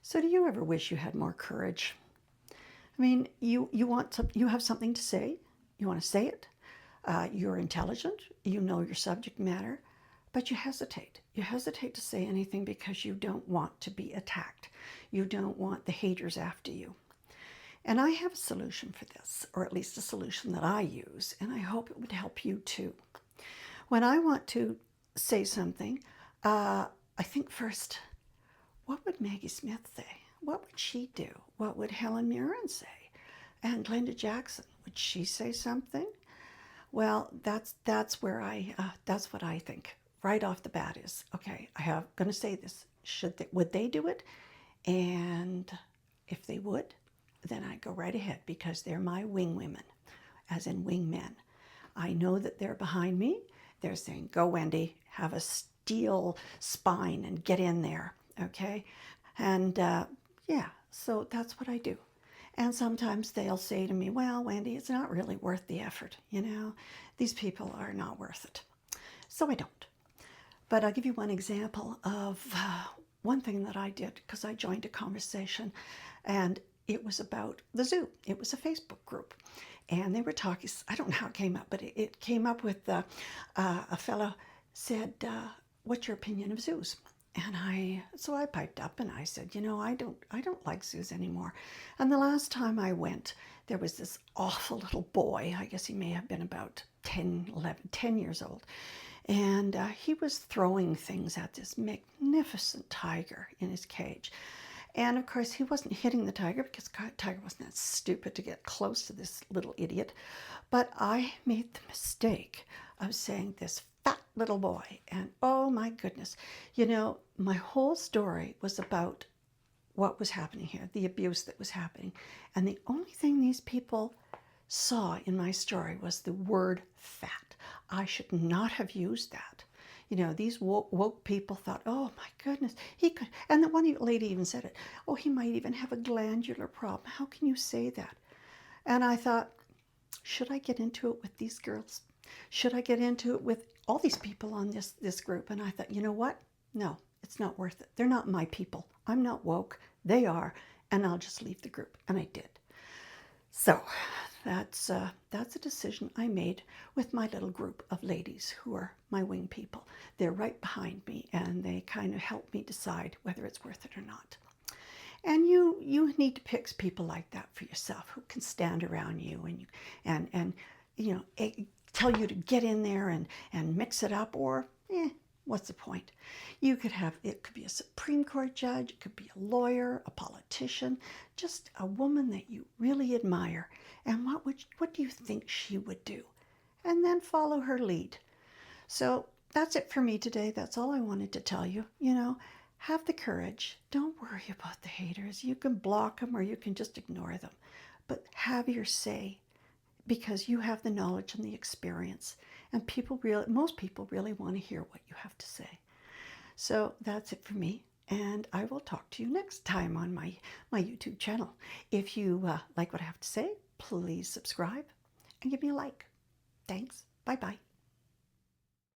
So do you ever wish you had more courage? I mean, you have something to say, you want to say it, you're intelligent, you know your subject matter, but you hesitate. You hesitate to say anything because you don't want to be attacked. You don't want the haters after you. And I have a solution for this, or at least a solution that I use, and I hope it would help you too. When I want to say something, I think first, what would Maggie Smith say? What would she do? What would Helen Mirren say? And Glenda Jackson, would she say something? Well, that's what I think right off the bat is, okay, going to say this. Would they do it? And if they would, then I go right ahead because they're my wing women, as in wing men. I know that they're behind me. They're saying, go Wendy, have a steel spine and get in there, okay? And yeah, so that's what I do. And sometimes they'll say to me, well, Wendy, it's not really worth the effort, you know? These people are not worth it. So I don't. But I'll give you one example of one thing that I did because I joined a conversation and it was about the zoo. It was a Facebook group. And they were talking, I don't know how it came up, but it came up with a fellow said, what's your opinion of zoos? And so I piped up and I said, you know, I don't like zoos anymore. And the last time I went, there was this awful little boy. I guess he may have been about 10 years old. And he was throwing things at this magnificent tiger in his cage. And of course, he wasn't hitting the tiger because the tiger wasn't that stupid to get close to this little idiot. But I made the mistake of saying this fat little boy. And oh my goodness, you know, my whole story was about what was happening here, the abuse that was happening. And the only thing these people saw in my story was the word fat. I should not have used that. You know, these woke people thought, oh my goodness, he could, and the one lady even said it, oh, he might even have a glandular problem. How can you say that? And I thought, should I get into it with these girls? Should I get into it with all these people on this group? And I thought, you know what? No, it's not worth it. They're not my people. I'm not woke. They are. And I'll just leave the group. And I did. So that's a decision I made with my little group of ladies who are my wing people. They're right behind me and they kind of help me decide whether it's worth it or not. And you need to pick people like that for yourself who can stand around you and you know, tell you to get in there and mix it up, or what's the point? It could be a Supreme Court judge, it could be a lawyer, a politician, just a woman that you really admire. And what do you think she would do? And then follow her lead. So that's it for me today. That's all I wanted to tell you. You know, have the courage. Don't worry about the haters. You can block them or you can just ignore them. But have your say because you have the knowledge and the experience. And most people really want to hear what you have to say. So that's it for me. And I will talk to you next time on my YouTube channel. If you like what I have to say, please subscribe and give me a like. Thanks. Bye-bye.